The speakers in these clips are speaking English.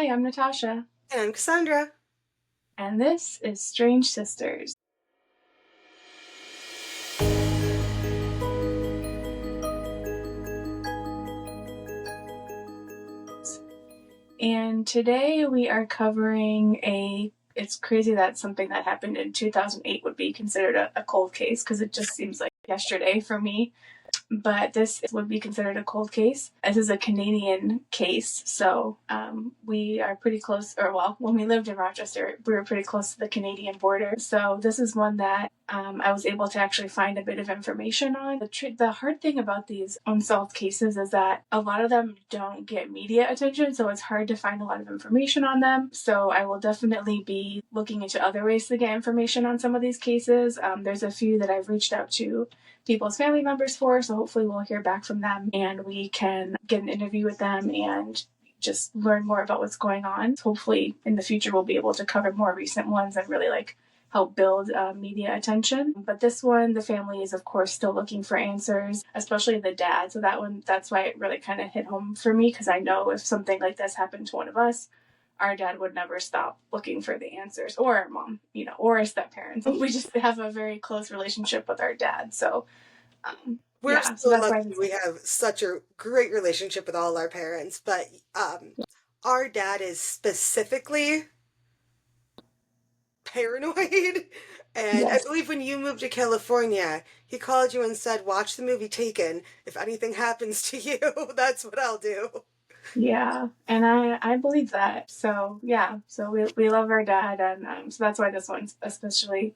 Hi, I'm Natasha, And I'm Cassandra. and this is Strange Sisters. And today we are covering it's crazy that something that happened in 2008 would be considered a cold case because it just seems like yesterday for me. But this would be considered a cold case. This is a Canadian case, so we are pretty close, or well, when we lived in Rochester, we were pretty close to the Canadian border. So this is one that I was able to actually find a bit of information on. The hard thing about these unsolved cases is that a lot of them don't get media attention, so it's hard to find a lot of information on them. So I will definitely be looking into other ways to get information on some of these cases. There's a few that I've reached out to people's family members for, so hopefully we'll hear back from them and we can get an interview with them and just learn more about what's going on. Hopefully in the future we'll be able to cover more recent ones and really help build media attention. But this one, the family is of course still looking for answers, especially the dad. So that's why it really kind of hit home for me, because I know if something like this happened to one of us, our dad would never stop looking for the answers, or our mom, or our step parents. We just have a very close relationship with our dad. So, We're so so that's why lucky we have such a great relationship with all our parents, but our dad is specifically paranoid. And I yes. believe when you moved to California, he called you and said, "Watch the movie Taken. If anything happens to you, that's what I'll do." Yeah, and I believe that. So yeah, so we love our dad, and so that's why this one's especially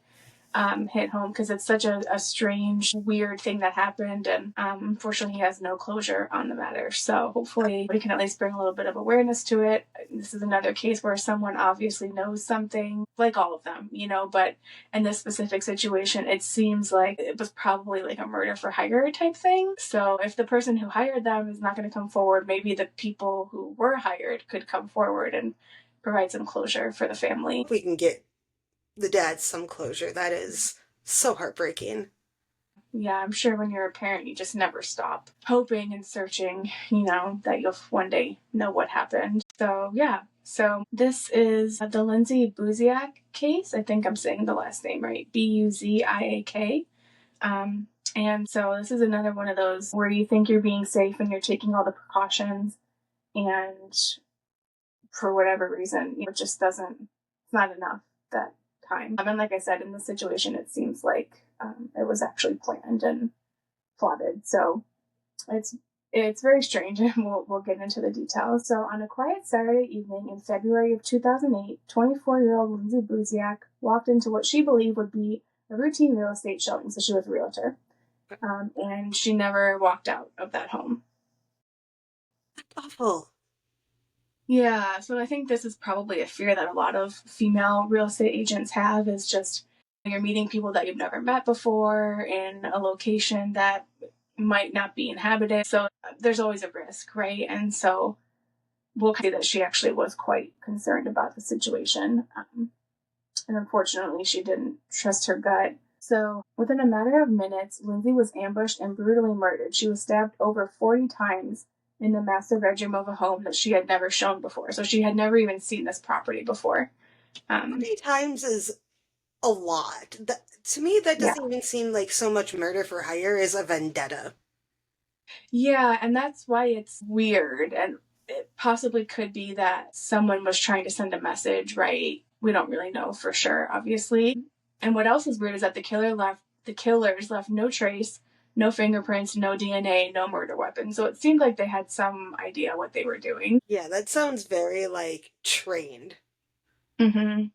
hit home, because it's such a strange, weird thing that happened, and unfortunately he has no closure on the matter. So hopefully we can at least bring a little bit of awareness to it. This is another case where someone obviously knows something, like all of them, but in this specific situation, it seems like it was probably like a murder for hire type thing. So if the person who hired them is not going to come forward, maybe the people who were hired could come forward and provide some closure for the family. We can get the dad some closure. That is so heartbreaking. Yeah, I'm sure when you're a parent, you just never stop hoping and searching, that you'll one day know what happened. So, yeah. So, this is the Lindsey Buziak case. I think I'm saying the last name right. Buziak. And so, this is another one of those where you think you're being safe and you're taking all the precautions, and for whatever reason, it just doesn't, it's not enough that time. And like I said, in this situation, it seems like it was actually planned and plotted. So it's very strange, and we'll get into the details. So on a quiet Saturday evening in February of 2008, 24-year-old Lindsey Buziak walked into what she believed would be a routine real estate showing. So she was a realtor, and she never walked out of that home. Awful. Yeah, so I think this is probably a fear that a lot of female real estate agents have, is just you're meeting people that you've never met before in a location that might not be inhabited. So there's always a risk, right? And so we'll say that she actually was quite concerned about the situation. And unfortunately, she didn't trust her gut. So within a matter of minutes, Lindsay was ambushed and brutally murdered. She was stabbed over 40 times in the master bedroom of a home that she had never shown before. So she had never even seen this property before. How many times is a lot? To me, that Yeah. doesn't even seem like so much murder for hire as a vendetta. Yeah, and that's why it's weird. And it possibly could be that someone was trying to send a message, right? We don't really know for sure, obviously. And what else is weird is that the killers left no trace, no fingerprints, no DNA, no murder weapon. So it seemed like they had some idea what they were doing. Yeah, that sounds very trained. Mm-hmm.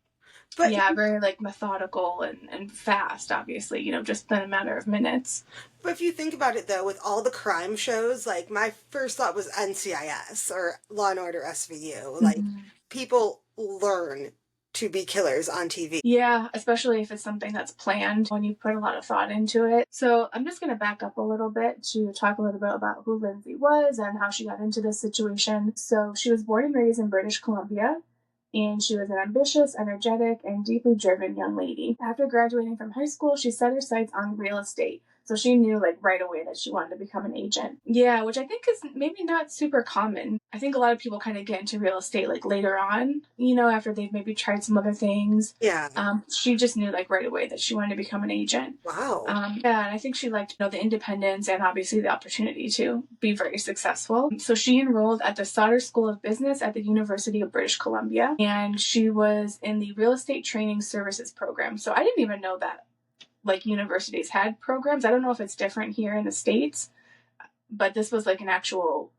But Yeah, very methodical and fast, obviously, just in a matter of minutes. but if you think about it though, with all the crime shows, my first thought was NCIS or Law and Order SVU. Mm-hmm. People learn to be killers on TV. Yeah, especially if it's something that's planned when you put a lot of thought into it. So I'm just going to back up a little bit to talk a little bit about who Lindsay was and how she got into this situation. So she was born and raised in British Columbia, and she was an ambitious, energetic, and deeply driven young lady. After graduating from high school, she set her sights on real estate. So she knew like right away that she wanted to become an agent. Yeah, which I think is maybe not super common. I think a lot of people kind of get into real estate like later on, after they've maybe tried some other things. Yeah. She just knew like right away that she wanted to become an agent. Wow. Yeah, and I think she liked, the independence and obviously the opportunity to be very successful. So she enrolled at the Sauder School of Business at the University of British Columbia, and she was in the Real Estate Training Services program. So I didn't even know that like universities had programs. I don't know if it's different here in the States, but this was like an actual,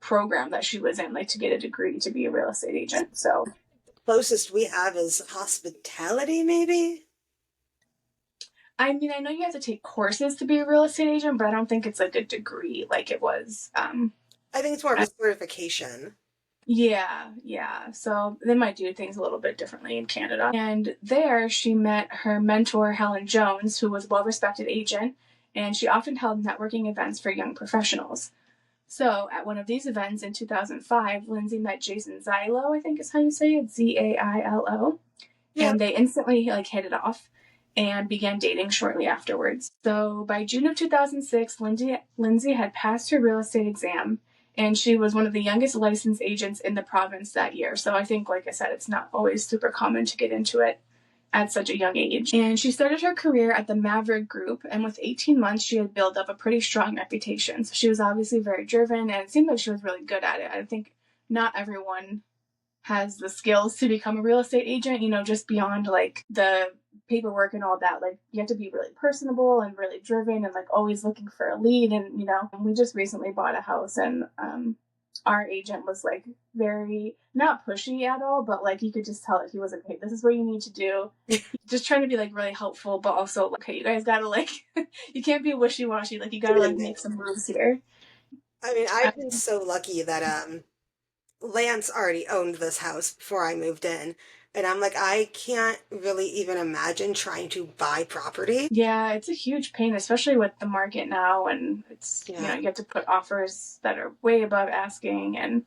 program that she was in, like to get a degree to be a real estate agent. So Closest we have is hospitality, maybe? I mean, I know you have to take courses to be a real estate agent, but I don't think it's like a degree like it was. I think it's more of a certification. Yeah. So they might do things a little bit differently in Canada. And there she met her mentor, Helen Jones, who was a well-respected agent, and she often held networking events for young professionals. So at one of these events in 2005, Lindsay met Jason Zilo, I think is how you say it, Zailo. Yeah. And they instantly like hit it off and began dating shortly afterwards. So by June of 2006, Lindsay had passed her real estate exam, and she was one of the youngest licensed agents in the province that year. So I think, like I said, it's not always super common to get into it at such a young age. And she started her career at the Maverick Group, and with 18 months, she had built up a pretty strong reputation. So she was obviously very driven, and it seemed like she was really good at it. I think not everyone has the skills to become a real estate agent, just beyond like the paperwork and all that. Like you have to be really personable and really driven and like always looking for a lead. And, we just recently bought a house, and our agent was like very not pushy at all, but like you could just tell that he was like, hey, this is what you need to do. Just trying to be like really helpful, but also like, okay, you guys gotta like, you can't be wishy-washy. Like you gotta like make some moves here. I mean, I've been so lucky that Lance already owned this house before I moved in. And I'm like, I can't really even imagine trying to buy property. Yeah, it's a huge pain, especially with the market now. And it's, Yeah. you have to put offers that are way above asking. And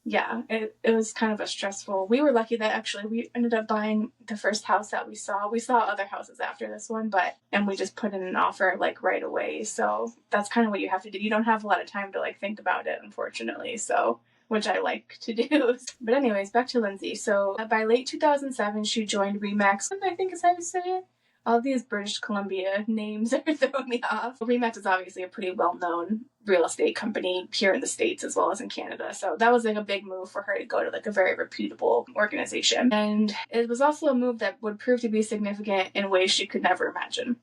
yeah, it was kind of a stressful. We were lucky that actually we ended up buying the first house that we saw. We saw other houses after this one, and we just put in an offer like right away. So that's kind of what you have to do. You don't have a lot of time to like think about it, unfortunately. So, which I like to do. But anyways, back to Lindsay. So by late 2007, she joined Remax, I think is how you say it. All these British Columbia names are throwing me off. Remax is obviously a pretty well-known real estate company here in the States as well as in Canada. So that was like a big move for her to go to like a very reputable organization. And it was also a move that would prove to be significant in ways she could never imagine.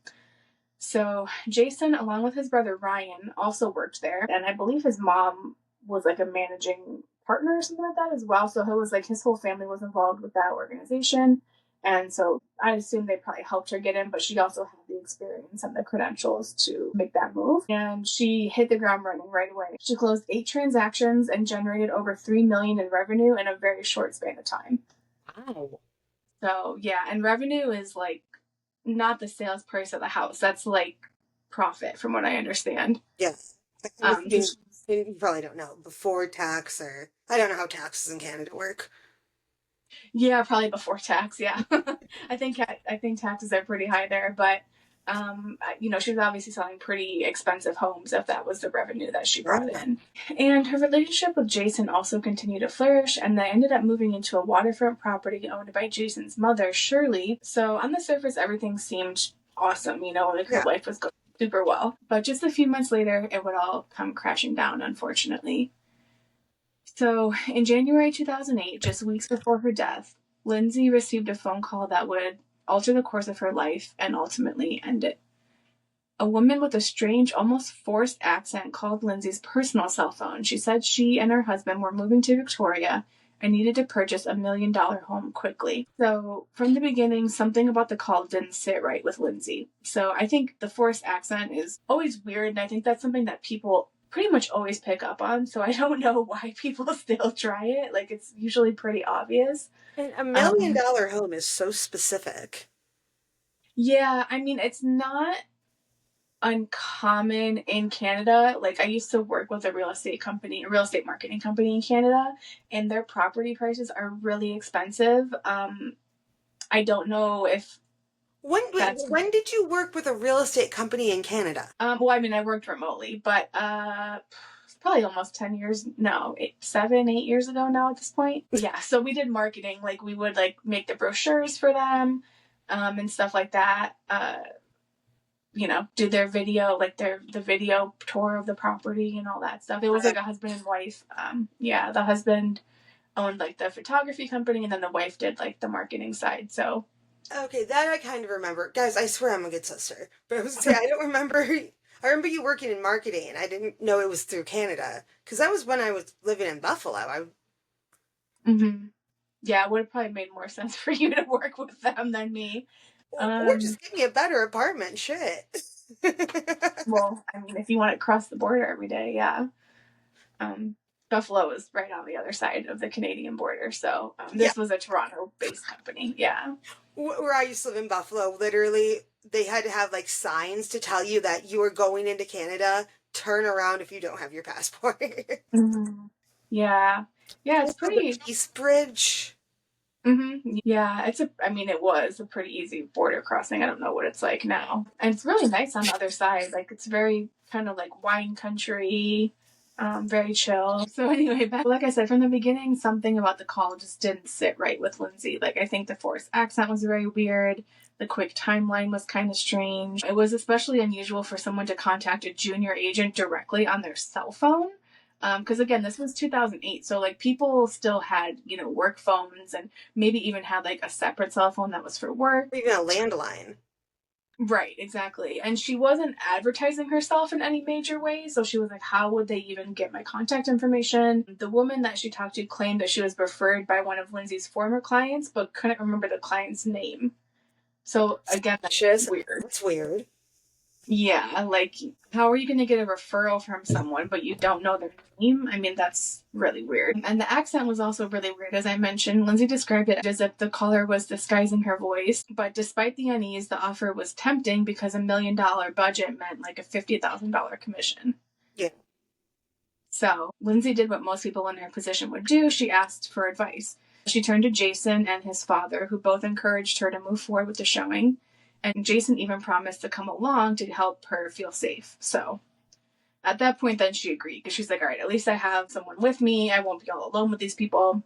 So Jason, along with his brother Ryan, also worked there. And I believe his mom was like a managing partner or something like that as well. So it was like his whole family was involved with that organization. And so I assume they probably helped her get in, but she also had the experience and the credentials to make that move. And she hit the ground running right away. She closed 8 transactions and generated over $3 million in revenue in a very short span of time. Wow. So yeah, and revenue is like not the sales price of the house. That's like profit, from what I understand. Yes. You probably don't know before tax, or I don't know how taxes in Canada work. Yeah, probably before tax. Yeah, I think taxes are pretty high there, but she was obviously selling pretty expensive homes if that was the revenue that she brought in. And her relationship with Jason also continued to flourish, and they ended up moving into a waterfront property owned by Jason's mother, Shirley. So on the surface, everything seemed awesome. Like her life was going super well. But just a few months later, it would all come crashing down, unfortunately. So in January 2008, just weeks before her death, Lindsay received a phone call that would alter the course of her life and ultimately end it. A woman with a strange, almost forced accent called Lindsay's personal cell phone. She said she and her husband were moving to Victoria and needed to purchase $1 million home quickly. So from the beginning, something about the call didn't sit right with Lindsay. So I think the forced accent is always weird, and I think that's something that people pretty much always pick up on. So I don't know why people still try it. Like, it's usually pretty obvious. And $1 million home is so specific. Yeah, I mean, it's not uncommon in Canada. Like I used to work with a real estate marketing company in Canada, and their property prices are really expensive. I don't know if That's When did you work with a real estate company in Canada? well, I mean, I worked remotely, but it's probably almost 10 years. No, 7, 8 years ago now at this point. Yeah, so we did marketing. Like we would like make the brochures for them, and stuff like that. Do their video, like the video tour of the property and all that stuff. It was like a husband and wife. Yeah, the husband owned like the photography company, and then the wife did like the marketing side. So Okay, that I kind of remember. Guys, I swear I'm a good sister. But I was say I don't remember. I remember you working in marketing, and I didn't know it was through Canada because that was when I was living in Buffalo. hmm yeah, it would have probably made more sense for you to work with them than me. Or Um, just give me a better apartment. Shit. well, I mean, if you want to cross the border every day, yeah. Um, Buffalo is right on the other side of the Canadian border, so Yeah, this was a Toronto-based company. Yeah. where I used to live in Buffalo, literally they had to have like signs to tell you that you were going into Canada. Turn around if you don't have your passport. hmm Yeah. Yeah, it's Also, the pretty. Peace Bridge. Yeah, I mean, it was a pretty easy border crossing. I don't know what it's like now. And it's really nice on the other side. Like, it's very kind of like wine country, very chill. So, anyway, like I said, from the beginning, something about the call just didn't sit right with Lindsay. Like, I think the forced accent was very weird. The quick timeline was kind of strange. It was especially unusual for someone to contact a junior agent directly on their cell phone. Because again, this was 2008, so like people still had work phones and maybe even had like a separate cell phone that was for work. Even a landline. Right, exactly. And she wasn't advertising herself in any major way, so she was like, how would they even get my contact information? The woman that she talked to claimed that she was referred by one of Lindsay's former clients, but couldn't remember the client's name. So again, that's Suspicious. weird. That's weird. Yeah, like how are you going to get a referral from someone but you don't know their name? I mean, that's really weird. And the accent was also really weird. As I mentioned, Lindsay described it as if the caller was disguising her voice. But despite the unease, the offer was tempting because $1 million budget meant like a $50,000 commission. Yeah. So Lindsay did what most people in her position would do. She asked for advice. She turned to Jason and his father, who both encouraged her to move forward with the showing. And Jason even promised to come along to help her feel safe. So at that point, then she agreed because she's like, all right, at least I have someone with me. I won't be all alone with these people.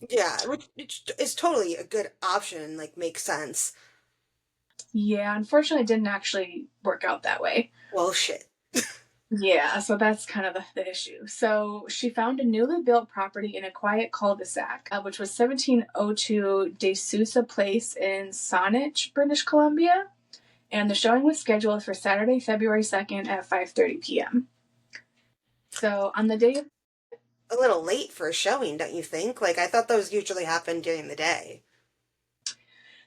Yeah, which is totally a good option and like makes sense. Yeah, unfortunately, it didn't actually work out that way. Well, shit. Yeah, so that's kind of the issue. So she found a newly built property in a quiet cul-de-sac, which was 1702 De Sousa Place in Saanich, British Columbia. And the showing was scheduled for Saturday, February 2nd at 5:30 p.m. So on the day of A little late for a showing, don't you think? Like I thought those usually happen during the day.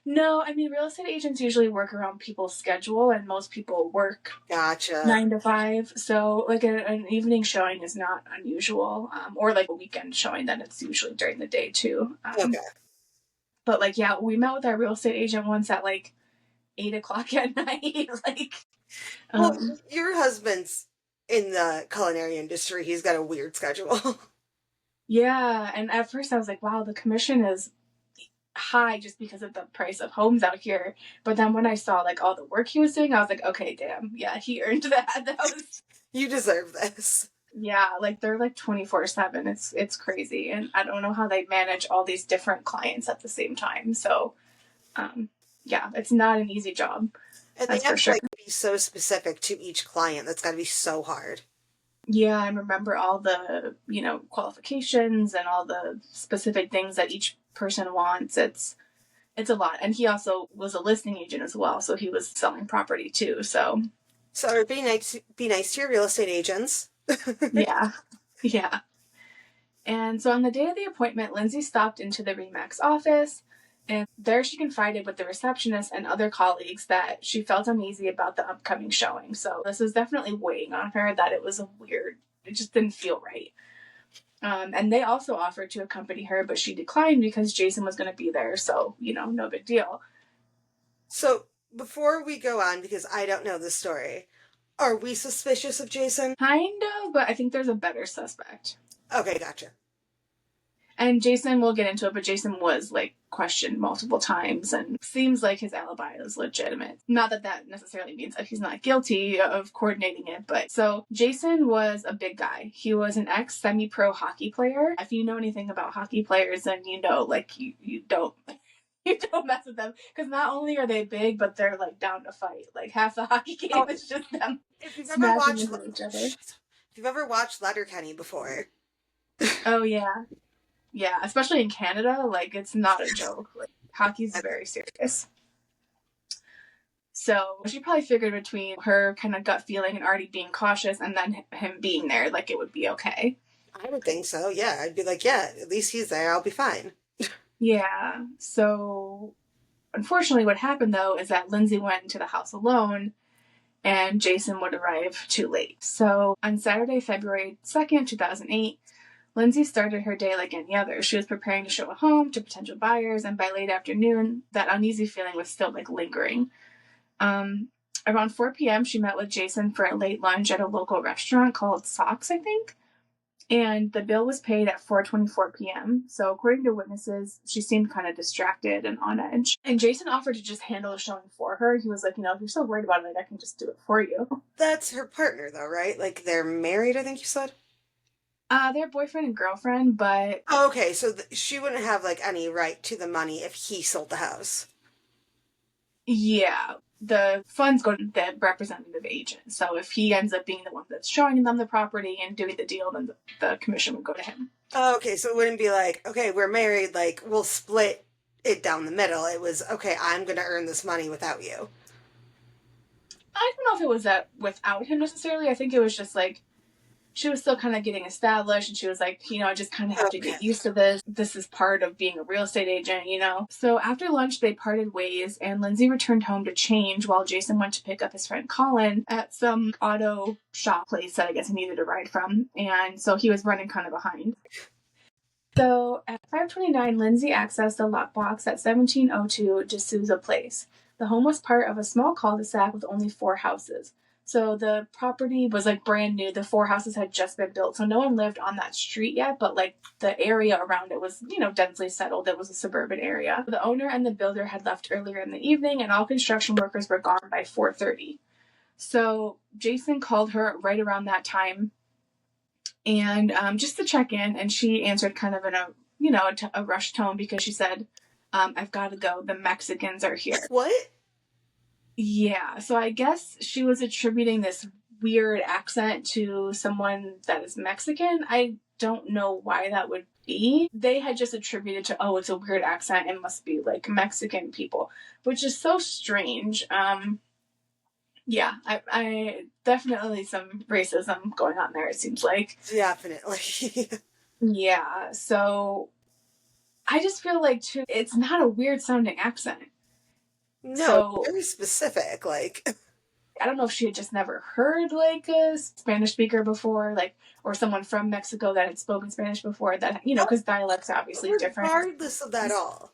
no, I mean real estate agents usually work around people's schedule, and most people work Gotcha. 9 to 5. So like an evening showing is not unusual, or like a weekend showing. Then it's usually during the day too. Okay. But like yeah, we met with our real estate agent once at like 8 o'clock at night. like Well, um, your husband's in the culinary industry. He's got a weird schedule. yeah, and at first I was like, wow, the commission is high just because of the price of homes out here. But then when I saw like all the work he was doing, I was like, okay, damn, yeah, he earned that. That was You deserve this. yeah, like they're like 24/7. It's crazy, and I don't know how they manage all these different clients at the same time. So, um, yeah, it's not an easy job. And they That's have for to sure. like be so specific to each client. That's got to be so hard. Yeah, I remember all the qualifications and all the specific things that each person wants. It's a lot, and he also was a listing agent as well, so he was selling property too. So So be nice to your real estate agents. yeah, yeah. And so on the day of the appointment, Lindsay stopped into the REMAX office, and there she confided with the receptionist and other colleagues that she felt uneasy about the upcoming showing. So this was definitely weighing on her that it was a weird, it just didn't feel right. And they also offered to accompany her, but she declined because Jason was going to be there. So, no big deal. So before we go on, because I don't know the story, are we suspicious of Jason? Kind of, but I think there's a better suspect. Okay, gotcha. And Jason, we'll get into it, but Jason was like questioned multiple times and seems like his alibi is legitimate. Not that that necessarily means that he's not guilty of coordinating it, but so Jason was a big guy. He was an ex semi-pro hockey player. If you know anything about hockey players, then you know, like, you don't. You don't mess with them because not only are they big, but they're like down to fight. Like half the hockey game is just them If you've ever smashing watched, into each other. if you've ever watched Letterkenny before, Oh yeah, yeah. Especially in Canada, like it's not a joke. Like hockey's very serious. So she probably figured between her kind of gut feeling and already being cautious, and then him being there, like it would be okay. I would think so. Yeah, I'd be like, yeah, at least he's there. I'll be fine. Yeah. So unfortunately, what happened though is that Lindsay went into the house alone and Jason would arrive too late. So on Saturday, February 2nd, 2008, Lindsay started her day like any other. She was preparing to show a home to potential buyers, and by late afternoon, that uneasy feeling was still like lingering. Um, Around 4 p.m., she met with Jason for a late lunch at a local restaurant called Socks, I think. And the bill was paid at 4:24 p.m. So according to witnesses, she seemed kind of distracted and on edge. And Jason offered to just handle the showing for her. He was like, if you're so worried about it, I can just do it for you. That's her partner, though, right? Like they're married, I think you said. They're boyfriend and girlfriend, but Oh, okay, so she wouldn't have like any right to the money if he sold the house. yeah, the funds go to the representative agent. So if he ends up being the one that's showing them the property and doing the deal, then the commission would go to him. Oh, okay, so it wouldn't be like, okay, we're married, like we'll split it down the middle. It was, okay, I'm gonna earn this money without you. I don't know if it was that without him necessarily. I think it was just like she was still kind of getting established and she was like, I just kind of have to Okay. get used to this. This is part of being a real estate agent. So after lunch, they parted ways and Lindsay returned home to change while Jason went to pick up his friend Colin at some auto shop place that I guess he needed a ride from. And so he was running kind of behind. So at 5:29, Lindsay accessed a lockbox at 1702 D'Souza Place. The home was part of a small cul-de-sac with only 4 houses. So the property was like brand new. The 4 houses had just been built. So no one lived on that street yet, but like the area around it was, densely settled. It was a suburban area. The owner and the builder had left earlier in the evening and all construction workers were gone by 4:30. So Jason called her right around that time and just to check in, and she answered kind of in a rushed tone because she said, I've got to go. The Mexicans are here. What? Yeah. So I guess she was attributing this weird accent to someone that is Mexican. I don't know why that would be. They had just attributed to, oh, it's a weird accent. It must be like Mexican people, which is so strange. Yeah, I definitely some racism going on there, it seems like. Definitely. Yeah, so I just feel like too, it's not a weird sounding accent. No, it's So very specific. Like, I don't know if she had just never heard like a Spanish speaker before, like, or someone from Mexico that had spoken Spanish before that, because dialects are obviously different. regardless of that all,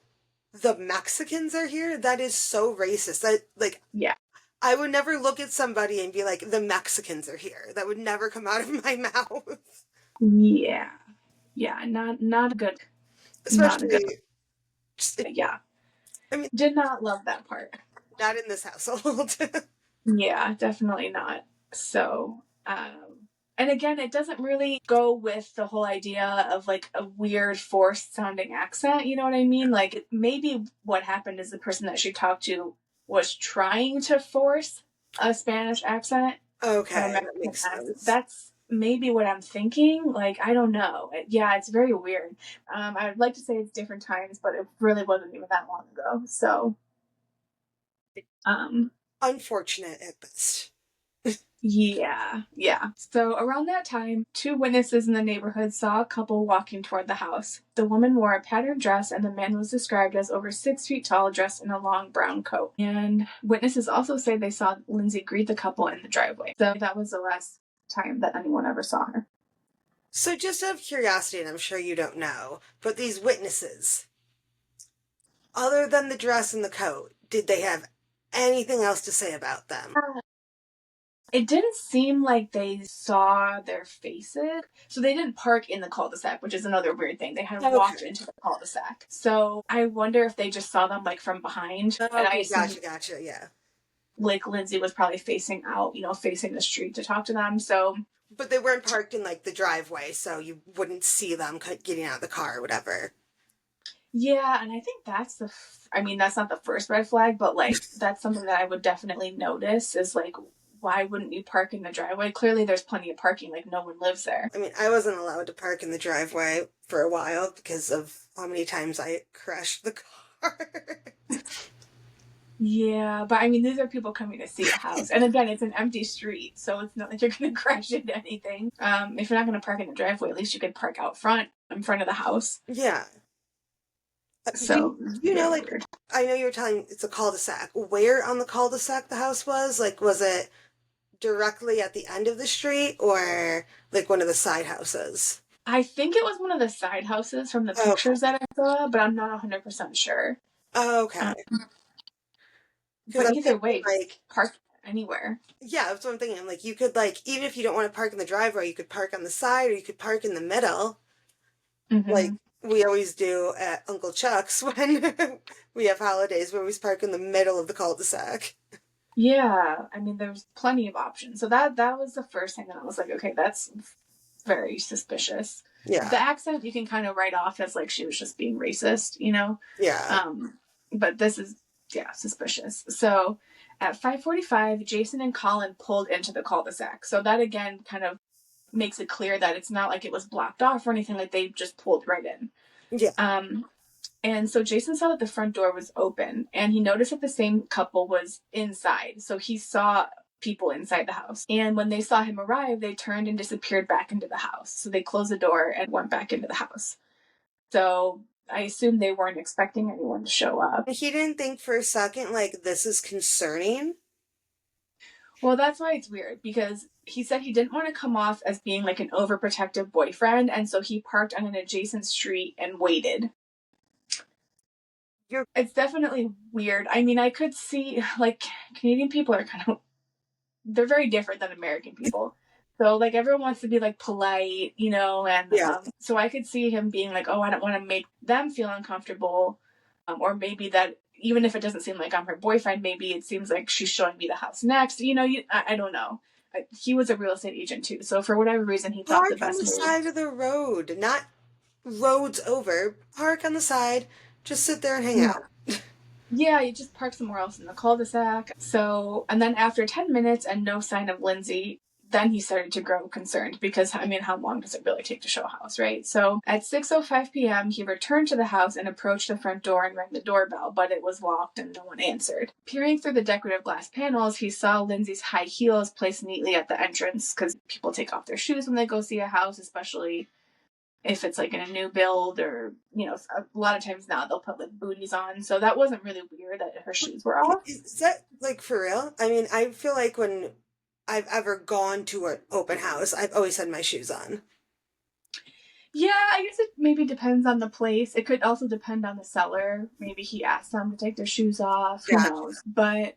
the Mexicans are here. That is so racist. That, like, Yeah, I would never look at somebody and be like, the Mexicans are here. That would never come out of my mouth. yeah, yeah, not good, not a good, Especially, just, yeah, I mean, did not love that part. not in this household. Yeah, definitely not. So, and again, it doesn't really go with the whole idea of like a weird forced sounding accent. You know what I mean? Like maybe what happened is the person that she talked to was trying to force a Spanish accent or a Okay, that Mexican makes accent. sense. That's maybe what I'm thinking. Like, I don't know. Yeah, it's very weird. I would like to say it's different times, but it really wasn't even that long ago. So, um, Unfortunate at best. yeah, yeah. So around that time, 2 witnesses in the neighborhood saw a couple walking toward the house. The woman wore a patterned dress, and the man was described as over 6 feet tall, dressed in a long brown coat. And witnesses also say they saw Lindsay greet the couple in the driveway. So that was the last time that anyone ever saw her. So, just out of curiosity, and I'm sure you don't know, but these witnesses, other than the dress and the coat, did they have anything else to say about them? It didn't seem like they saw their faces. So they didn't park in the cul-de-sac, which is another weird thing. They had walked Okay. into the cul-de-sac. So I wonder if they just saw them like from behind. And I Okay, assume gotcha, yeah. like Lindsay was probably facing out, facing the street to talk to them. So But they weren't parked in like the driveway, so you wouldn't see them getting out of the car or whatever. yeah, and I think I mean, that's not the first red flag, but like that's something that I would definitely notice is like, why wouldn't you park in the driveway? Clearly there's plenty of parking, like no one lives there. I mean, I wasn't allowed to park in the driveway for a while because of how many times I crashed the car. Yeah, but I mean, these are people coming to see a house. And again, it's an empty street, so it's not like you're going to crash into anything. If you're not going to park in the driveway, at least you could park out front, in front of the house. Yeah. So, You know, very like, weird. I know you were telling it's a cul-de-sac. Where on the cul-de-sac the house was? Like, was it directly at the end of the street or like one of the side houses? I think it was one of the side houses from the Okay. pictures that I saw, but I'm not 100% sure. Okay. Um, Because but I'm either thinking way, like, park anywhere. yeah, that's what I'm thinking. I'm like, you could like, even if you don't want to park in the driveway, you could park on the side or you could park in the middle, like Mm-hmm. we always do at Uncle Chuck's when we have holidays. We always park in the middle of the cul-de-sac. Yeah, I mean, there's plenty of options. So that was the first thing that I was like, okay, that's very suspicious. Yeah, The accent you can kind of write off as like she was just being racist. yeah. Um, but this is yeah suspicious. So at 5:45, Jason and Colin pulled into the cul-de-sac. So that again kind of makes it clear that it's not like it was blocked off or anything. Like they just pulled right in. Yeah. Um, and so Jason saw that the front door was open and he noticed that the same couple was inside. So he saw people inside the house. And when they saw him arrive, they turned and disappeared back into the house. So they closed the door and went back into the house. So I assume they weren't expecting anyone to show up. He didn't think for a second, like, this is concerning. Well, that's why it's weird because he said he didn't want to come off as being like an overprotective boyfriend. And so he parked on an adjacent street and waited. You're, It's definitely weird. I mean, I could see like Canadian people are kind of they're very different than American people. So like everyone wants to be like polite, and yeah. so I could see him being like, oh, I don't want to make them feel uncomfortable, or maybe that even if it doesn't seem like I'm her boyfriend, maybe it seems like she's showing me the house next. I don't know. He was a real estate agent too, so for whatever reason, he thought the Park on best the move. side of the road, not roads over. Park on the side. Just sit there and hang Yeah. out. Yeah, you just park somewhere else in the cul-de-sac. So, and then after 10 minutes and no sign of Lindsay, then he started to grow concerned because, I mean, how long does it really take to show a house, right? So at 6:05 p.m., he returned to the house and approached the front door and rang the doorbell, but it was locked and no one answered. Peering through the decorative glass panels, he saw Lindsay's high heels placed neatly at the entrance because people take off their shoes when they go see a house, especially if it's like in a new build or a lot of times now they'll put like booties on, so that wasn't really weird that her shoes were off. Is that like for real? I mean, I feel like when I've ever gone to an open house, I've always had my shoes on. Yeah, I guess it maybe depends on the place. It could also depend on the seller. Maybe he asked them to take their shoes off, who Yeah. knows, but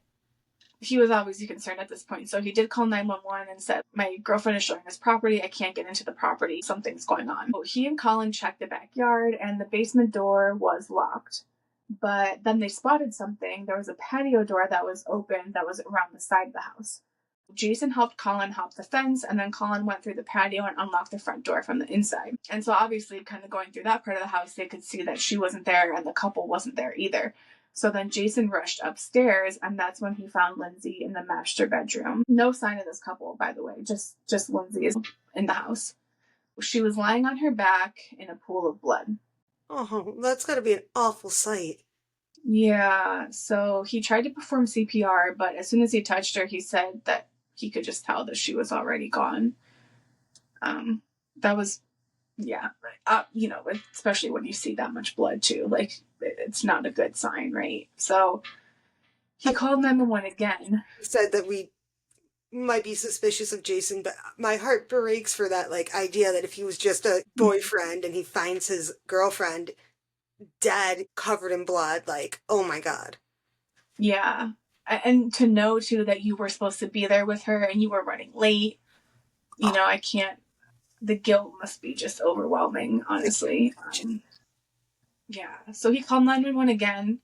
he was obviously concerned at this point, so he did call 911 and said, my girlfriend is showing us property, I can't get into the property, something's going on. So he and Colin checked the backyard and the basement door was locked. But then they spotted something. There was a patio door that was open that was around the side of the house. Jason helped Colin hop the fence, and then Colin went through the patio and unlocked the front door from the inside. And so obviously, kind of going through that part of the house, they could see that she wasn't there and the couple wasn't there either. So then Jason rushed upstairs, and that's when he found Lindsay in the master bedroom. No sign of this couple, by the way, just Lindsay is in the house. She was lying on her back in a pool of blood. Oh, that's got to be an awful sight. Yeah, so he tried to perform CPR, but as soon as he touched her, he said that he could just tell that she was already gone. That was, yeah, especially when you see that much blood too, like it's not a good sign, right? So he called 911 again. Said that we might be suspicious of Jason, but my heart breaks for that like idea that if he was just a boyfriend and he finds his girlfriend dead, covered in blood, like, oh my God. Yeah. and to know too that you were supposed to be there with her and you were running late, I can't, the guilt must be just overwhelming, honestly. Yeah. So he called 911 again.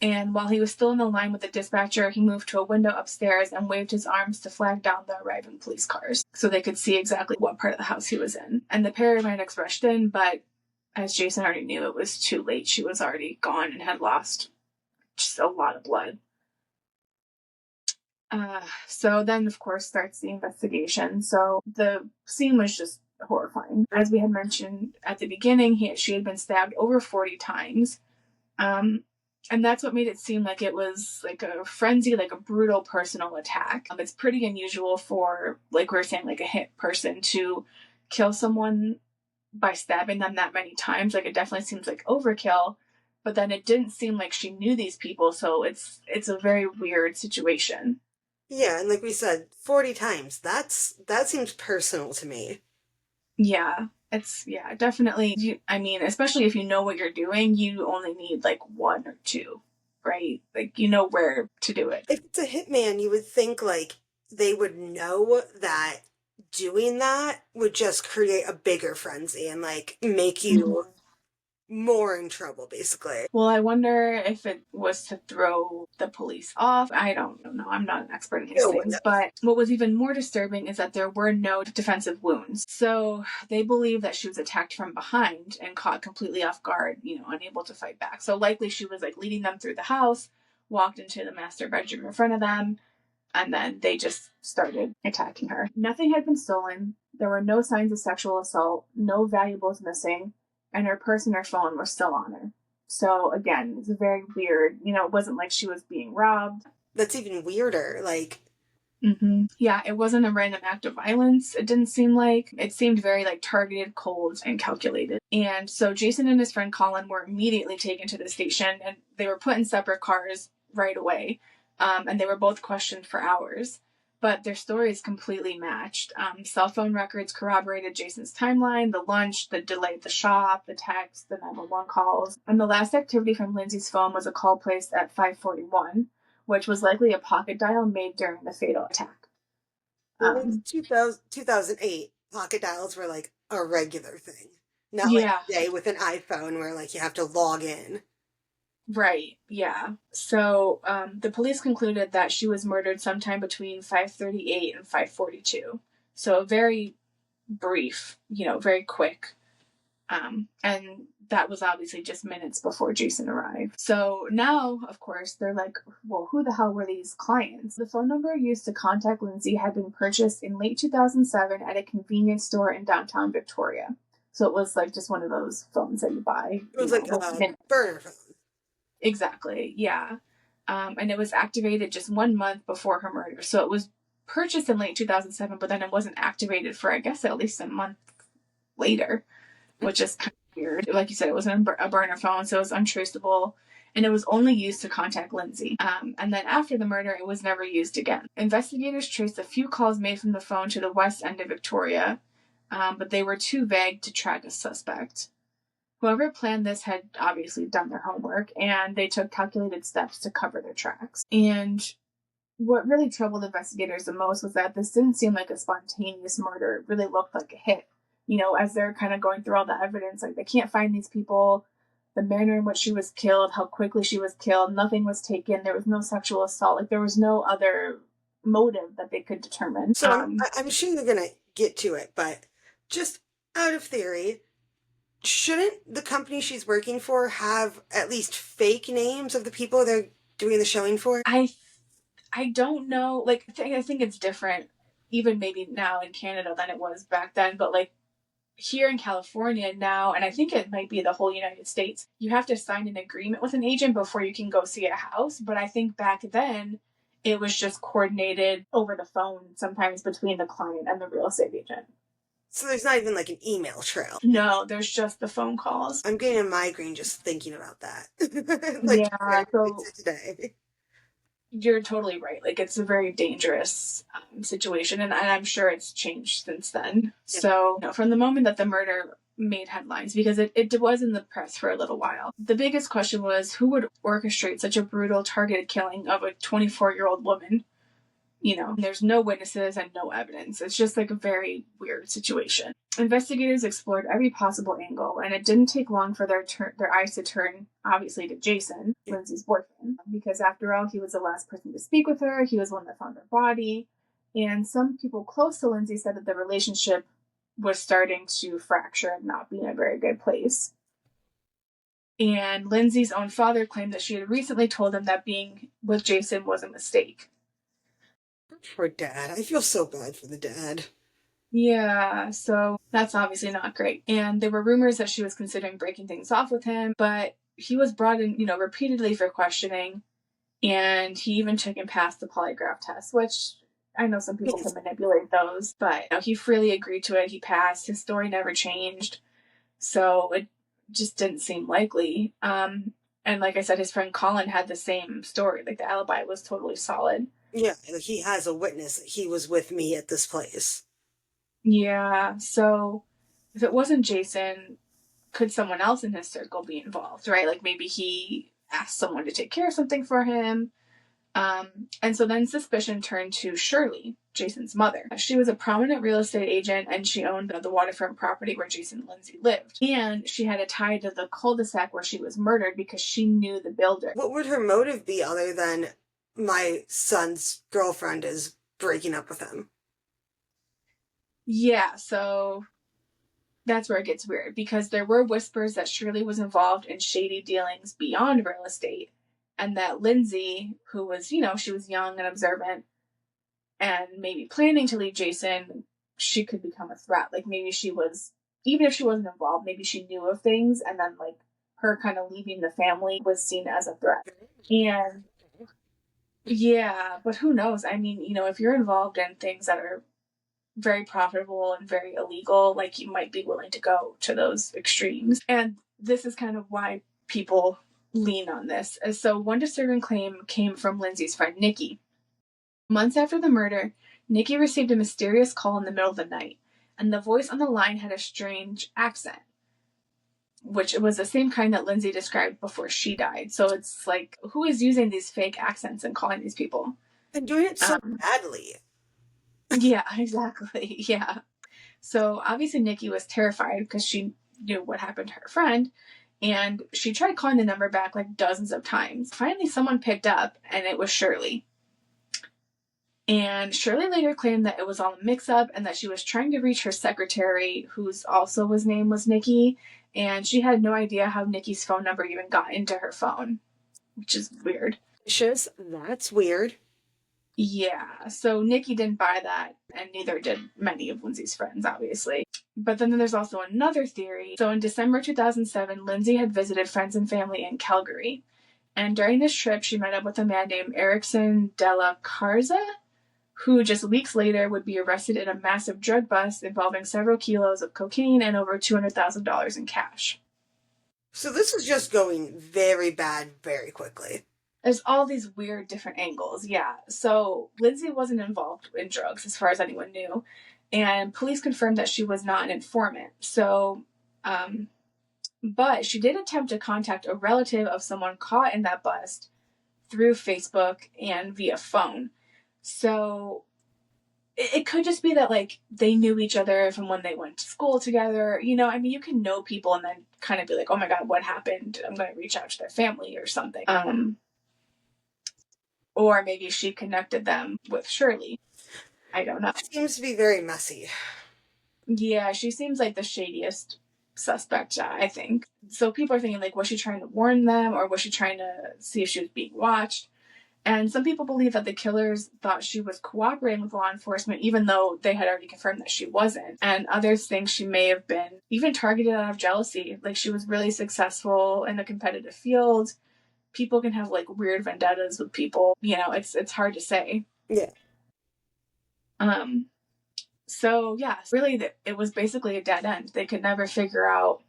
And while he was still in the line with the dispatcher, he moved to a window upstairs and waved his arms to flag down the arriving police cars so they could see exactly what part of the house he was in. And the paramedics rushed in, but as Jason already knew, it was too late. She was already gone and had lost just a lot of blood. So then, of course, starts the investigation. So the scene was just horrifying. As we had mentioned at the beginning, she had been stabbed over 40 times. And that's what made it seem like it was like a frenzy, like a brutal personal attack. It's pretty unusual for, like we were saying, like a hit person to kill someone by stabbing them that many times. Like it definitely seems like overkill, but then it didn't seem like she knew these people, so it's a very weird situation. Yeah, and like we said, 40 times. That seems personal to me. Yeah, definitely. I mean, especially if you know what you're doing, you only need like one or two, right? Like you know where to do it. If it's a hitman, you would think like they would know that doing that would just create a bigger frenzy and like make you more in trouble, basically. Well, I wonder if it was to throw the police off. I don't know. I'm not an expert in these things. But what was even more disturbing is that there were no defensive wounds. So they believe that she was attacked from behind and caught completely off guard, unable to fight back. So likely she was like leading them through the house, walked into the master bedroom in front of them, and then they just started attacking her. Nothing had been stolen. There were no signs of sexual assault, no valuables missing, and her purse and her phone were still on her. So again, it's very weird. It wasn't like she was being robbed. That's even weirder. Like, yeah, it wasn't a random act of violence. It didn't seem like. It seemed very like targeted, cold, and calculated. And so Jason and his friend Colin were immediately taken to the station, and they were put in separate cars right away. And they were both questioned for hours. But their stories completely matched. Cell phone records corroborated Jason's timeline, the lunch, the delay at the shop, the text, the 911 calls. And the last activity from Lindsay's phone was a call placed at 5:41, which was likely a pocket dial made during the fatal attack. in 2008, pocket dials were like a regular thing. Not like today with an iPhone where like you have to log in. Right, yeah. So the police concluded that she was murdered sometime between 5:38 and 5:42. So very brief, very quick. And that was obviously just minutes before Jason arrived. So now, of course, they're like, well, who the hell were these clients? The phone number used to contact Lindsay had been purchased in late 2007 at a convenience store in downtown Victoria. So it was like just one of those phones that you buy. It was like a burner phone. Exactly, yeah. And it was activated just 1 month before her murder. So it was purchased in late 2007, but then it wasn't activated for, I guess, at least a month later, which is kind of weird. Like you said, it wasn't a burner phone, so it was untraceable, and it was only used to contact Lindsay. And then after the murder, it was never used again. Investigators traced a few calls made from the phone to the west end of Victoria, but they were too vague to track a suspect. Whoever planned this had obviously done their homework, and they took calculated steps to cover their tracks. And what really troubled investigators the most was that this didn't seem like a spontaneous murder. It really looked like a hit. As they're kind of going through all the evidence, like they can't find these people, the manner in which she was killed, how quickly she was killed, nothing was taken, there was no sexual assault, like there was no other motive that they could determine. So I'm sure you're going to get to it, but just out of theory, shouldn't the company she's working for have at least fake names of the people they're doing the showing for? I don't know. Like, I think it's different, even maybe now in Canada than it was back then. But like here in California now, and I think it might be the whole United States, you have to sign an agreement with an agent before you can go see a house. But I think back then it was just coordinated over the phone, sometimes between the client and the real estate agent. So there's not even like an email trail. No, there's just the phone calls. I'm getting a migraine just thinking about that. Yeah, so today. You're totally right. Like it's a very dangerous situation, and I'm sure it's changed since then. Yeah. So from the moment that the murder made headlines because it was in the press for a little while. The biggest question was who would orchestrate such a brutal targeted killing of a 24-year-old woman? There's no witnesses and no evidence. It's just like a very weird situation. Investigators explored every possible angle, and it didn't take long for their eyes to turn, obviously, to Jason, Lindsay's boyfriend, because after all, he was the last person to speak with her. He was the one that found her body. And some people close to Lindsay said that the relationship was starting to fracture and not be in a very good place. And Lindsay's own father claimed that she had recently told him that being with Jason was a mistake. Poor dad. I feel so bad for the dad. Yeah, so that's obviously not great. And there were rumors that she was considering breaking things off with him, but he was brought in, repeatedly for questioning, and he even took and passed the polygraph test, which I know some people can manipulate those, but he freely agreed to it. He passed. His story never changed, so it just didn't seem likely. And like I said, his friend Colin had the same story. Like, the alibi was totally solid. Yeah, he has a witness that he was with me at this place. Yeah, so if it wasn't Jason, could someone else in his circle be involved, right? Like, maybe he asked someone to take care of something for him. And so then suspicion turned to Shirley, Jason's mother. She was a prominent real estate agent, and she owned the waterfront property where Jason and Lindsay lived. And she had a tie to the cul-de-sac where she was murdered because she knew the builder. What would her motive be other than my son's girlfriend is breaking up with him? Yeah, so that's where it gets weird, because there were whispers that Shirley was involved in shady dealings beyond real estate, and that Lindsay, who was, she was young and observant and maybe planning to leave Jason, she could become a threat. Like, maybe she was, even if she wasn't involved, maybe she knew of things, and then, like, her kind of leaving the family was seen as a threat. And yeah, but who knows? I mean, if you're involved in things that are very profitable and very illegal, like, you might be willing to go to those extremes. And this is kind of why people lean on this. So one disturbing claim came from Lindsay's friend Nikki. Months after the murder, Nikki received a mysterious call in the middle of the night, and the voice on the line had a strange accent, which was the same kind that Lindsay described before she died. So it's like, who is using these fake accents and calling these people? And doing it so badly. Yeah, exactly. Yeah. So obviously Nikki was terrified because she knew what happened to her friend, and she tried calling the number back like dozens of times. Finally, someone picked up, and it was Shirley. And Shirley later claimed that it was all a mix-up and that she was trying to reach her secretary, whose name was Nikki, and she had no idea how Nikki's phone number even got into her phone, which is weird. That's weird. Yeah, so Nikki didn't buy that, and neither did many of Lindsay's friends, obviously. But then there's also another theory. So in December 2007, Lindsay had visited friends and family in Calgary. And during this trip, she met up with a man named Erickson Della Carza, who just weeks later would be arrested in a massive drug bust involving several kilos of cocaine and over $200,000 in cash. So this is just going very bad very quickly. There's all these weird different angles, yeah. So Lindsay wasn't involved in drugs as far as anyone knew, and police confirmed that she was not an informant. So, but she did attempt to contact a relative of someone caught in that bust through Facebook and via phone. So it could just be that, like, they knew each other from when they went to school together. I mean, you can know people and then kind of be like, oh my God, what happened? I'm going to reach out to their family or something. Or maybe she connected them with Shirley. I don't know. It seems to be very messy. Yeah, she seems like the shadiest suspect, I think. So people are thinking, like, was she trying to warn them, or was she trying to see if she was being watched? And some people believe that the killers thought she was cooperating with law enforcement, even though they had already confirmed that she wasn't. And others think she may have been even targeted out of jealousy. Like, she was really successful in the competitive field. People can have, like, weird vendettas with people. It's hard to say. Yeah. So, yeah, really, it was basically a dead end. They could never figure out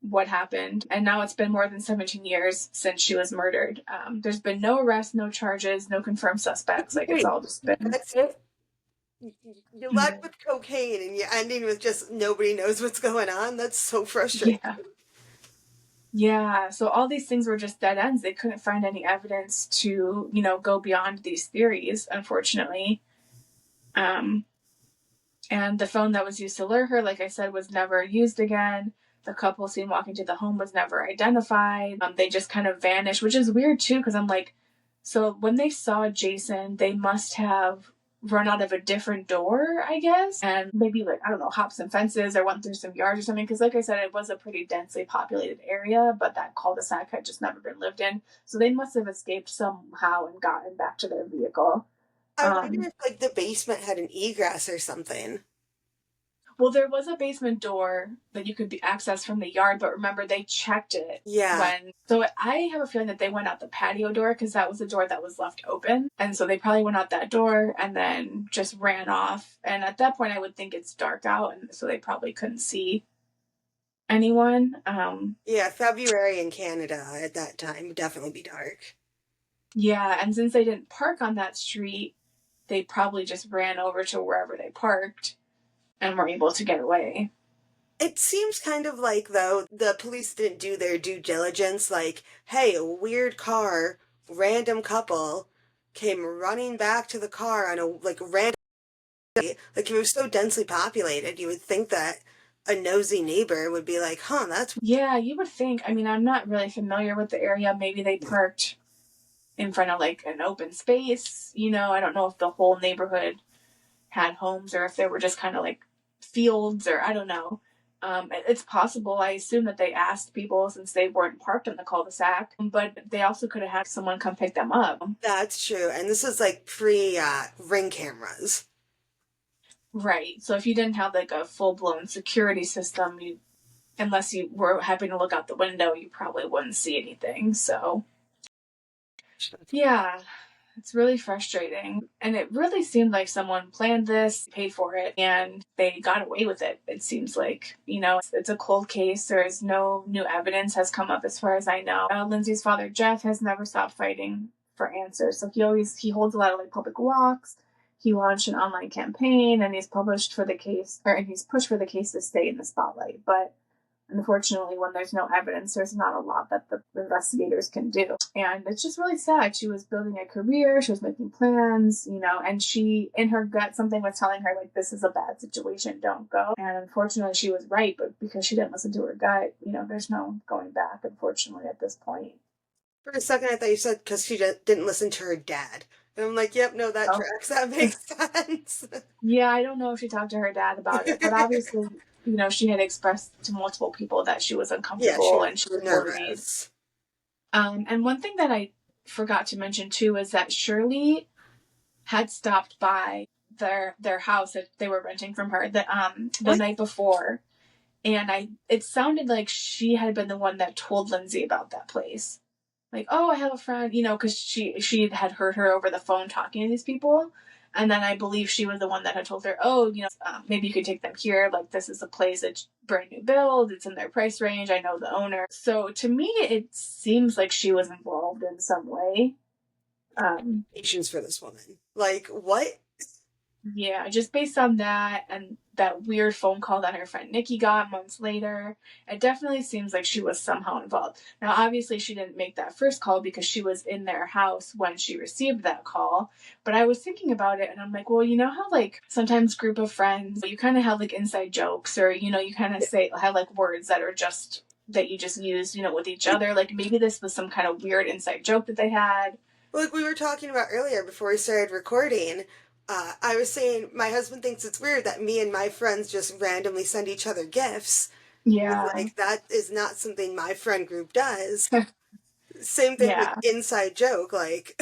what happened. And now it's been more than 17 years since she was murdered. There's been no arrests, no charges, no confirmed suspects. Like, it's all just been... That's it? You led with cocaine and you're ending with just nobody knows what's going on. That's so frustrating. Yeah. Yeah. So all these things were just dead ends. They couldn't find any evidence to, go beyond these theories, unfortunately. Um, and the phone that was used to lure her, like I said, was never used again. The couple seen walking to the home was never identified. They just kind of vanished, which is weird too, because I'm like, so when they saw Jason, they must have run out of a different door, I guess, and maybe like, I don't know, hopped some fences or went through some yards or something. Because like I said, it was a pretty densely populated area, but that cul-de-sac had just never been lived in. So they must have escaped somehow and gotten back to their vehicle. I wonder Um, if like the basement had an egress or something. Well, there was a basement door that you could be accessed from the yard, but remember they checked it Yeah. when. So I have a feeling that they went out the patio door because that was the door that was left open, and so they probably went out that door and then just ran off. And at that point, I would think it's dark out, and so they probably couldn't see anyone. Yeah, February in Canada at that time would definitely be dark. Yeah, and since they didn't park on that street, they probably just ran over to wherever they parked and were able to get away. It seems kind of like, though, the police didn't do their due diligence. Like, hey, a weird car, random couple came running back to the car on a, like, random, like, if it was so densely populated, you would think that a nosy neighbor would be like, huh, that's, Yeah, you would think. I mean, I'm not really familiar with the area. Maybe they parked in front of like an open space. I don't know if the whole neighborhood had homes or if they were just kind of like fields or I don't know. It's possible. I assume that they asked people since they weren't parked in the cul-de-sac, but they also could have had someone come pick them up. that's true. And this is like pre ring cameras. Right. So if you didn't have like a full-blown security system, unless you were happy to look out the window, you probably wouldn't see anything. So yeah, it's really frustrating. And it really seemed like someone planned this, paid for it, and they got away with it. It seems like, it's a cold case. There is no new evidence has come up as far as I know. Lindsay's father, Jeff, has never stopped fighting for answers. So he holds a lot of like public walks. He launched an online campaign and he's pushed for the case to stay in the spotlight. But unfortunately, when there's no evidence, there's not a lot that the investigators can do. And it's just really sad. She was building a career, she was making plans, and she, in her gut, something was telling her, like, this is a bad situation, don't go. And unfortunately, she was right, but because she didn't listen to her gut, there's no going back, unfortunately, at this point. For a second, I thought you said because she didn't listen to her dad. And I'm like, yep, no, that Oh, tracks. That makes sense. yeah, I don't know if she talked to her dad about it, but obviously, she had expressed to multiple people that she was Yeah, she uncomfortable was and she was worried. nervous. And one thing that I forgot to mention too is that Shirley had stopped by their house that they were renting from her the What? night before, and it sounded like she had been the one that told Lindsay about that place. Like, oh, I have a friend, because she had heard her over the phone talking to these people, and then I believe she was the one that had told her, oh, maybe you could take them here. Like, this is a place that's brand new build. It's in their price range. I know the owner. So to me, it seems like she was involved in some way. Patience for this woman. Like, what? Yeah, just based on that and that weird phone call that her friend Nikki got months later, it definitely seems like she was somehow involved. Now, obviously, she didn't make that first call because she was in their house when she received that call. But I was thinking about it and I'm like, well, you know how, like, sometimes group of friends, you kind of have like inside jokes or, you kind of have like words that are just that you just use, with each other. Like maybe this was some kind of weird inside joke that they had. Like we were talking about earlier before we started recording, I was saying my husband thinks it's weird that me and my friends just randomly send each other gifts. He's Yeah. like, that is not something my friend group does. Same thing with Yeah. inside joke, like,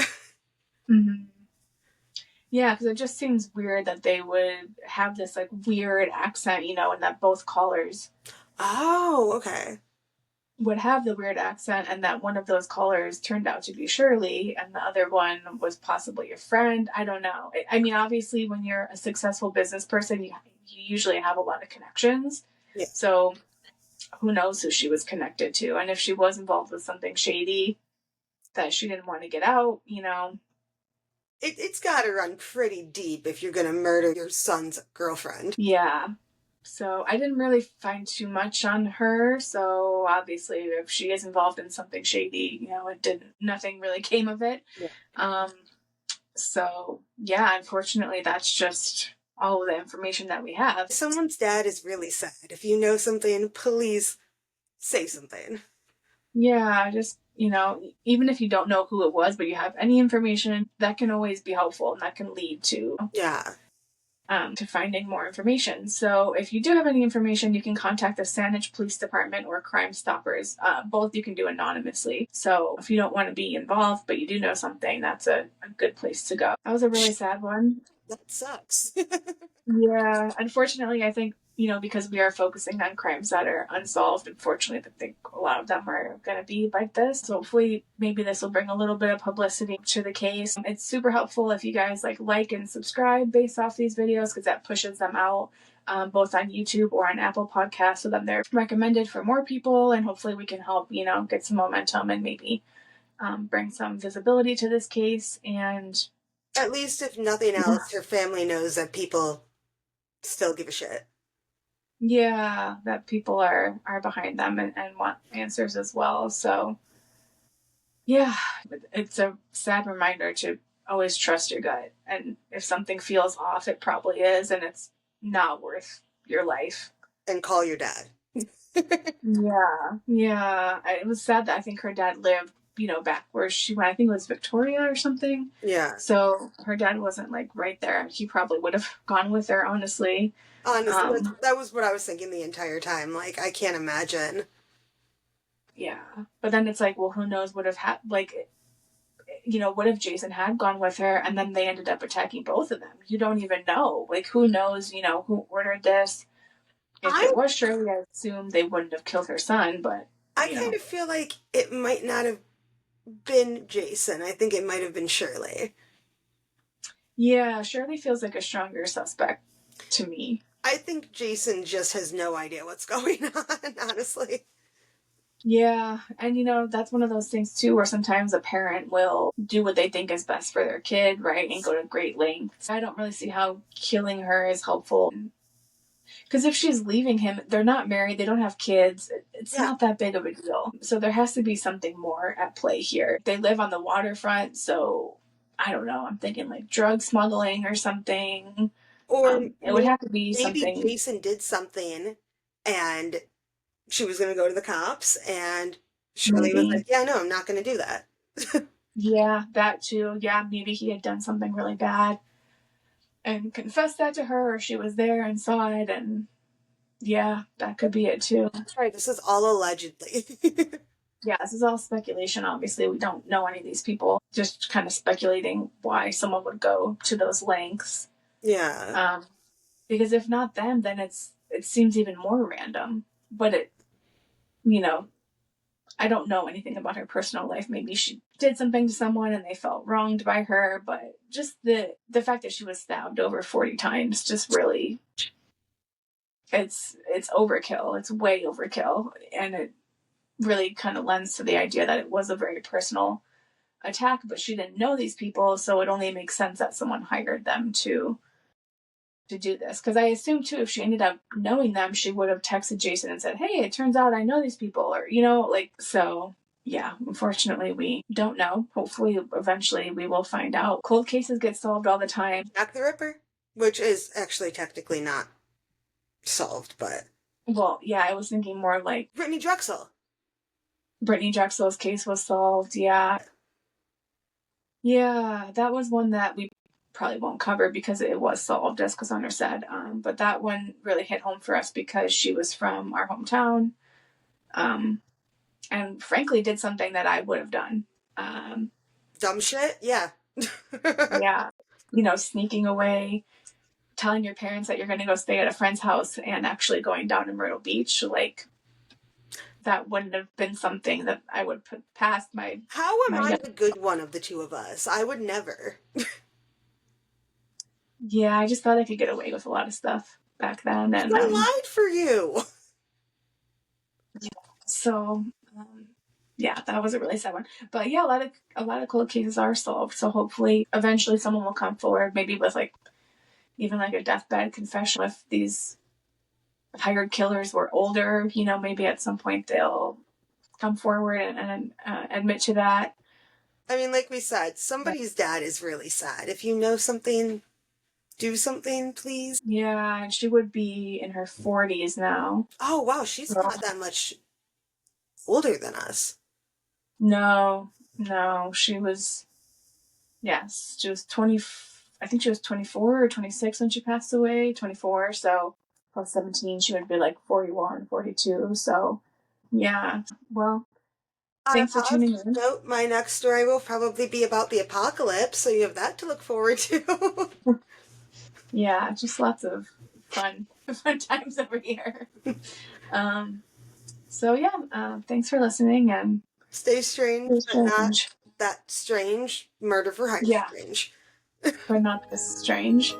Mm-hmm. Yeah, because it just seems weird that they would have this like weird accent, and that both callers oh, okay. would have the weird accent, and that one of those callers turned out to be Shirley, and the other one was possibly a friend. I don't know. I mean, obviously, when you're a successful business person, you usually have a lot of connections. Yeah. So who knows who she was connected to, and if she was involved with something shady that she didn't want to get out. It's got to run pretty deep if you're going to murder your son's girlfriend. Yeah. So I didn't really find too much on her. So obviously, if she is involved in something shady, it didn't. Nothing really came of it. Yeah. Um, so yeah, unfortunately, that's just all of the information that we have. If someone's dad is really sad. If you know something, please say something. Yeah, just even if you don't know who it was, but you have any information, that can always be helpful, and that can lead Yeah. to finding more information. So if you do have any information, you can contact the Saanich Police Department or Crime Stoppers. Both you can do anonymously. So if you don't want to be involved, but you do know something, that's a good place to go. That was a really sad one. That sucks. Yeah, unfortunately, I think, because we are focusing on crimes that are unsolved, unfortunately, I think a lot of them are going to be like this. So hopefully, maybe this will bring a little bit of publicity to the case. It's super helpful if you guys like and subscribe based off these videos, because that pushes them out both on YouTube or on Apple Podcasts, so that they're recommended for more people, and hopefully we can help, get some momentum and maybe bring some visibility to this case. And At least, if nothing else, her family knows that people still give a shit. yeah, that people are behind them and want answers as well. So yeah, it's a sad reminder to always trust your gut, and if something feels off, it probably is, and it's not worth your life. And call your dad. Yeah, it was sad that I think her dad lived, back where she went. I think it was Victoria or something. Yeah. So her dad wasn't like right there. He probably would have gone with her, honestly. Honestly, that was what I was thinking the entire time. Like, I can't imagine. Yeah, but then it's like, well, who knows what have what if Jason had gone with her and then they ended up attacking both of them? You don't even know. Like, who knows, who ordered this? If it was Shirley, I assume they wouldn't have killed her son, but I kind of feel like it might not have been Jason. I think it might have been Shirley. Yeah, Shirley feels like a stronger suspect to me. I think Jason just has no idea what's going on, honestly. Yeah, and that's one of those things too, where sometimes a parent will do what they think is best for their kid, right, and go to great lengths. I don't really see how killing her is helpful, because if she's leaving him, they're not married, they don't have kids, it's not that big of a deal. So there has to be something more at play here. They live on the waterfront, so I don't know, I'm thinking like drug smuggling or something. Or it would have to be maybe something. Jason did something and she was going to go to the cops, and Shirley was like, yeah, no, I'm not going to do that. Yeah, that too. Yeah, maybe he had done something really bad and confessed that to her, or she was there and saw it, and yeah, that could be it too. That's right, this is all allegedly. Yeah, this is all speculation. Obviously, we don't know any of these people. Just kind of speculating why someone would go to those lengths. Yeah. Because if not them, then it seems even more random. But I don't know anything about her personal life. Maybe she did something to someone and they felt wronged by her. But just the fact that she was stabbed over 40 times just really, it's overkill. It's way overkill, and it really kind of lends to the idea that it was a very personal attack, but she didn't know these people, so it only makes sense that someone hired them to do this. Because I assume too, if she ended up knowing them, she would have texted Jason and said, hey, it turns out I know these people, or so yeah, unfortunately we don't know. Hopefully eventually we will find out. Cold cases get solved all the time. Jack the Ripper, which is actually technically not solved, but well, yeah, I was thinking more like Brittany Drexel. Brittany Drexel's case was solved. Yeah, that was one that we probably won't cover because it was solved, as Cassandra said. But that one really hit home for us because she was from our hometown, and frankly did something that I would have done. Dumb shit? Yeah. Yeah. Sneaking away, telling your parents that you're going to go stay at a friend's house and actually going down to Myrtle Beach. Like, that wouldn't have been something that I would put past my... How am I the good one of the two of us? I would never. Yeah, I just thought I could get away with a lot of stuff back then. And I lied for you. So, yeah, that was a really sad one. But yeah, a lot of cold cases are solved. So hopefully, eventually, someone will come forward, maybe with like even like a deathbed confession. If these hired killers were older, you know, maybe at some point they'll come forward and admit to that. I mean, like we said, somebody's dad is really sad. If you know something, do something, please. Yeah, and she would be in her 40s now. Oh, wow, she's So, not that much older than us. no, no, she was, yes, she was 20. I think she was 24 or 26 when she passed away. 24, so plus 17, she would be like 41, 42. So, yeah, well, On a thanks for tuning positive in. note, my next story will probably be about the apocalypse, so you have that to look forward to. Yeah, just lots of fun, fun times over here. Um, so yeah, thanks for listening and Stay strange, stay but not strange. that strange. Murder for hire Yeah, strange. but not this strange.